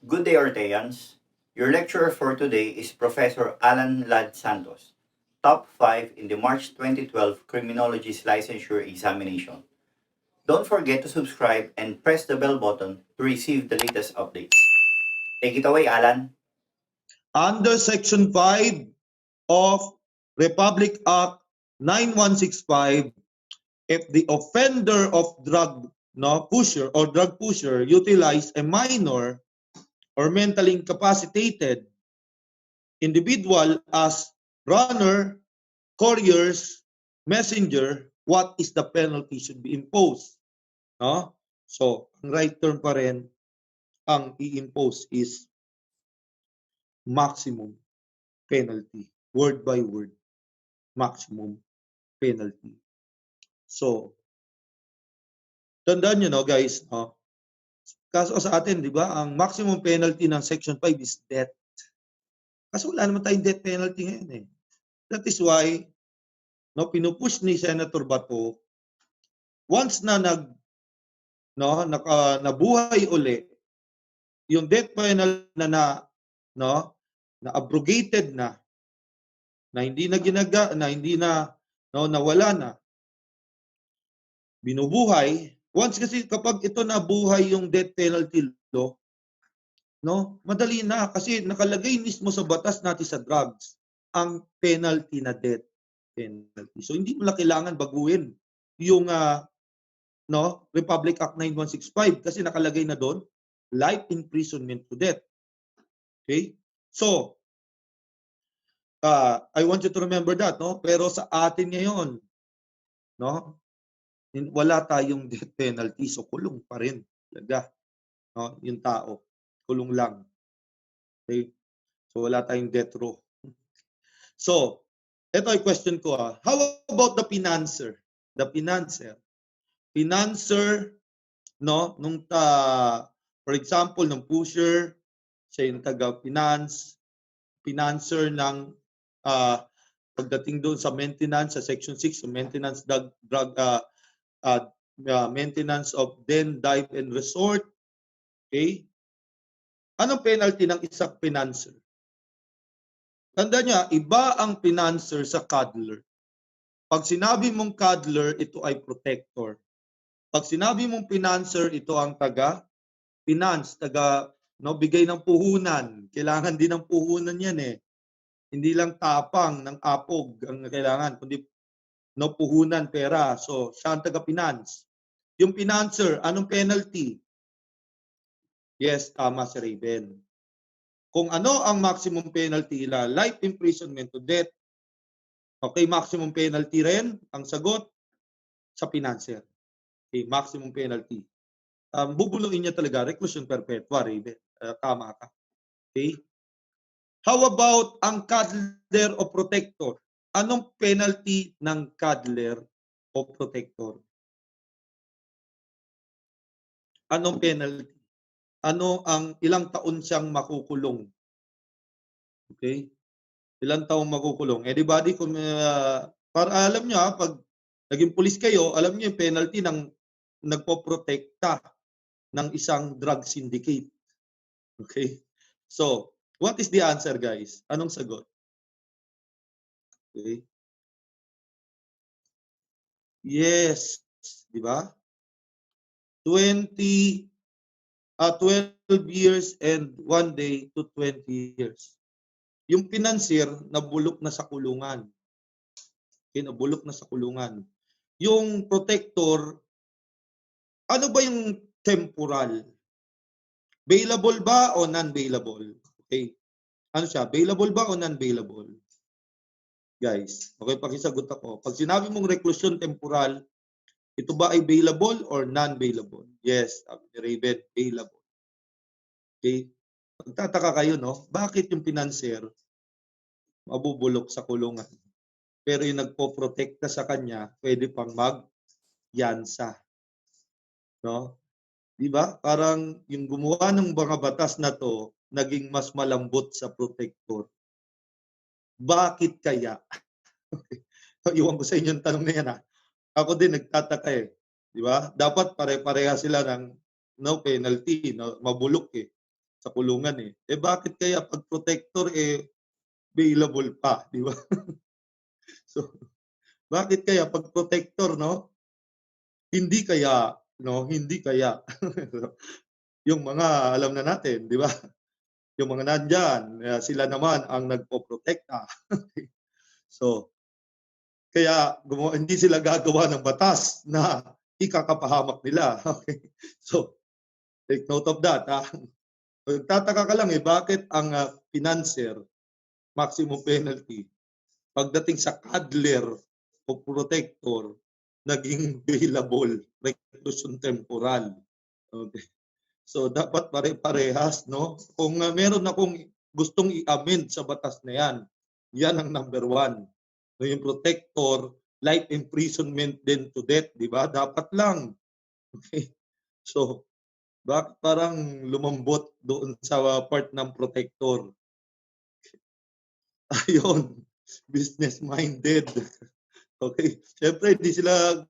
Good day, Orteans. Your lecturer for today is Professor Allan Santos, top 5 in the March 2012 Criminology's licensure examination. Don't forget to subscribe and press the bell button to receive the latest updates. Take it away, Allan. Under Section 5 of Republic Act 9165, if the offender of drug pusher utilize a minor or mentally incapacitated individual as runner, couriers, messenger, what is the penalty should be imposed? No? So, ang right term pa rin, ang i-impose is maximum penalty. Word by word, maximum penalty. So, tandaan nyo, no, guys, no? Kaso sa atin, di ba, ang maximum penalty ng Section 5 is death. Kaso wala naman tayong death penalty ngayon eh. That is why, no, pinupush ni Senator Bato, once na nabuhay uli, yung death penalty na abrogated na hindi na nawala na, binubuhay. Once kasi kapag ito nabuhay yung death penalty law, no, madali na kasi nakalagay mismo sa batas natin sa drugs ang penalty na death penalty. So hindi mo na kailangan baguhin yung Republic Act 9165 kasi nakalagay na doon life imprisonment to death. Okay? So I want you to remember that, no? Pero sa atin ngayon, no? Wala tayong death penalty, so kulong pa rin talaga, no? Yung tao, kulong lang. Okay? So wala tayong death row. So, ito ay question ko. How about the financer? The financer. Financer, no, for example, ng pusher, siya yung taga-finance, financer ng pagdating doon sa maintenance, sa Section 6, maintenance maintenance of den, dive, and resort. Okay? Anong penalty ng isang financer? Tanda niya, iba ang financer sa coddler. Pag sinabi mong coddler, ito ay protector. Pag sinabi mong financer, ito ang taga-finance, bigay ng puhunan. Kailangan din ng puhunan yan eh. Hindi lang tapang ng apog ang kailangan, kundi puhunan, pera. So, siya ang taga-finance. Yung financer, anong penalty? Yes, tama si Raven. Kung ano ang maximum penalty, life imprisonment to death. Okay, maximum penalty rin ang sagot sa financer. Okay, maximum penalty. Bubuluin niya talaga, reclusion perpetua, Raven. Tama ka. Okay? How about ang coddler o protector? Anong penalty ng coddler o protector? Anong penalty? Ano ang ilang taon siyang makukulong? Okay? Ilang taong makukulong? Everybody, para alam nyo pag naging pulis kayo, alam nyo yung penalty ng nagpoprotekta ng isang drug syndicate. Okay? So, what is the answer, guys? Anong sagot? Okay? Yes. Di ba? 12 years and 1 day to 20 years. Yung financier, nabulok na sa kulungan. Okay, nabulok na sa kulungan. Yung protector, ano ba yung temporal? Bailable ba o non-bailable? Okay. Ano siya? Bailable ba o non-bailable? Guys, okay, pakisagot ako. Pag sinabi mong reclusion temporal, ito ba ay bailable or non-bailable? Yes, Raven, bailable. Okay? Magtataka kayo, no? Bakit yung financier mabubulok sa kulungan? Pero yung nagpo-protekta sa kanya, pwede pang mag-yansa. No? Di ba? Parang yung gumawa ng mga batas na to, naging mas malambot sa protector. Bakit kaya? Iwan ko sa inyo yung tanong na yan. Ako din nagtataka eh. Di ba? Dapat pare-pareha sila ng no penalty, no, mabulok eh. sa kulungan eh. Eh bakit kaya pag protector available pa, di ba? So, bakit kaya pag protector, no? Hindi kaya, no? Hindi kaya. Yung mga alam na natin, di ba? Yung mga nandyan, sila naman ang nagpo-protekta. So, kaya hindi sila gagawa ng batas na ikakapahamak nila. Okay? So, take note of that. Tataka ka lang bakit ang financier, maximum penalty, pagdating sa cuddler o protector, naging bailable, reclusion temporal. Okay. So, dapat pare-parehas, no? Kung meron akong gustong i-amend sa batas na yan, yan ang number 1. So, yung protector, life imprisonment then to death, di ba? Dapat lang. Okay. So, bakit parang lumambot doon sa part ng protector? Ayun, business-minded. Okay. Siyempre, hindi sila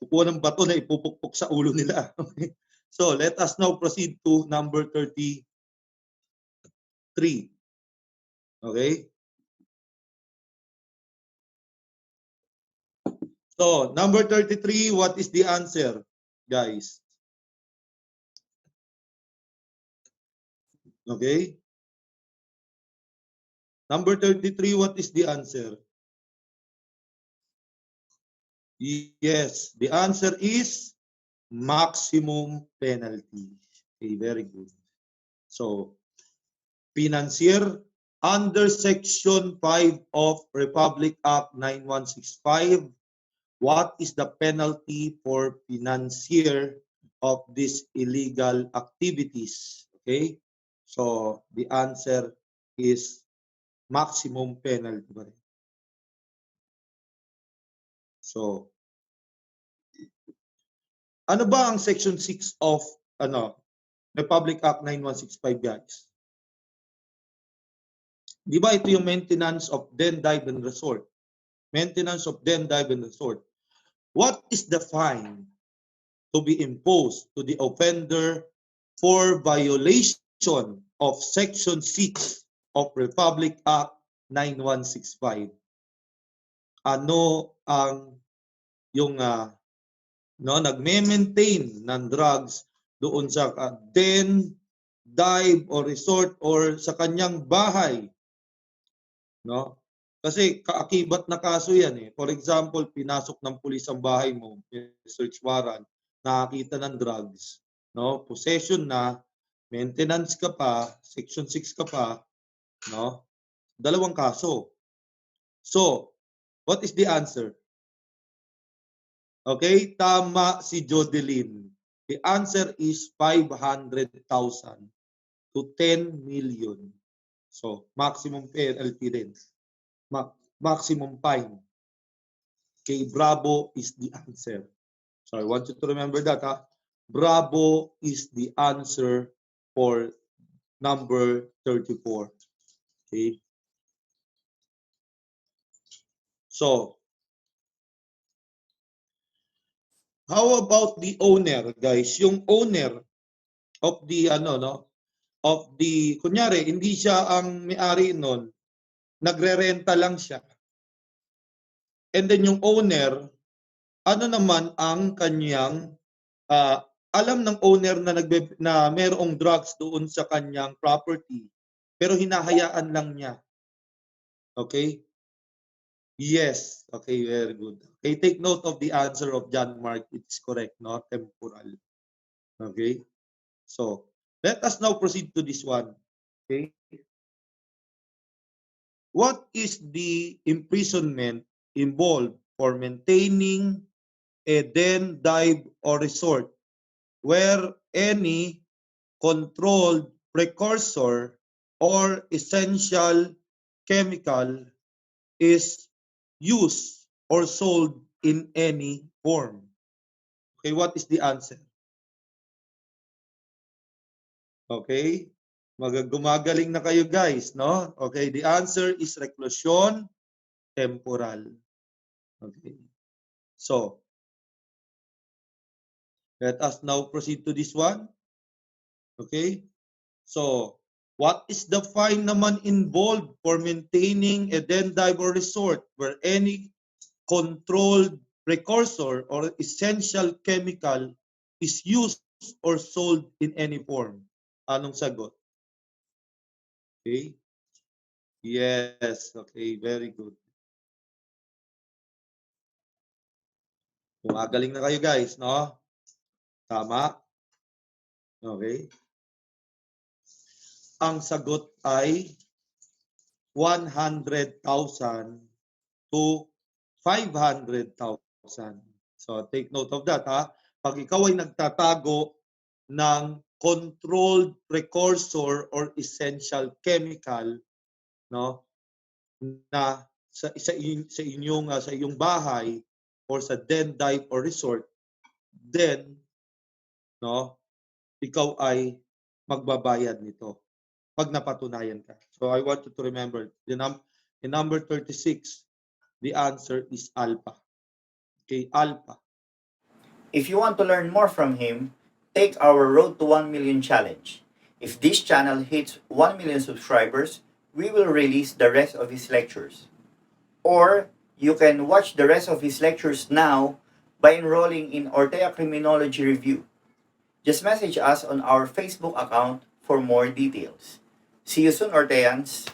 kukuha ng bato na ipupukpok sa ulo nila. Okay. So, let us now proceed to number 33. Okay? So, number 33, what is the answer, guys? Okay? Number 33, what is the answer? Yes, the answer is maximum penalty. Okay, very good. So, financier, under Section 5 of Republic Act 9165, what is the penalty for financier of these illegal activities? Okay, so the answer is maximum penalty. So, ano ba ang Section 6 of Republic Act 9165, guys? Di ba ito yung maintenance of den, dive, and resort? Maintenance of den, dive, and resort. What is the fine to be imposed to the offender for violation of Section 6 of Republic Act 9165? Ano ang yung nagme-maintain ng drugs doon sa den, dive, or resort or sa kanyang bahay? No? Kasi kaakibat na kaso yan eh. For example, pinasok ng pulis ang bahay mo, search warrant, nakakita ng drugs, no? Possession na, maintenance ka pa, section 6 ka pa, no? Dalawang kaso. So, what is the answer? Okay, tama si Jodeline. The answer is 500,000 to 10 million. So, maximum penalty din. Maximum fine. Okay, Bravo is the answer. So I want you to remember that. Bravo is the answer for number 34. Okay. So, how about the owner, guys? Yung owner of the kunyari, hindi siya ang may-ari nun, nagre-renta lang siya. And then yung owner, ano naman ang kanyang alam ng owner na mayroong drugs doon sa kanyang property, pero hinahayaan lang niya. Okay? Yes. Okay, very good. Okay, take note of the answer of John Mark. It's correct, no? Temporal. Okay? So, let us now proceed to this one. Okay? What is the imprisonment involved for maintaining a den, dive, or resort where any controlled precursor or essential chemical is used or sold in any form? Okay, what is the answer? Okay, gumagaling na kayo guys, no? Okay, the answer is reclusion temporal. Okay, so let us now proceed to this one. Okay, So, what is the fine naman involved for maintaining a den dive or resort where any controlled precursor or essential chemical is used or sold in any form? Anong sagot? Okay. Yes. Okay. Very good. Gumagaling na kayo guys, no? Tama? Okay. Ang sagot ay 100,000 to 500,000. So take note of that ha. Pag ikaw ay nagtatago ng controlled precursor or essential chemical, no, na sa iyong bahay or sa den dive or resort, then no, ikaw ay magbabayad nito pag napatunayan ka. So I want you to remember in number 36, the answer is alpha. Okay, alpha. If you want to learn more from him, take our Road to 1 Million challenge. If this channel hits 1 million subscribers, we will release the rest of his lectures. Or you can watch the rest of his lectures now by enrolling in Ortea Criminology Review. Just message us on our Facebook account for more details. See you soon, Orteans!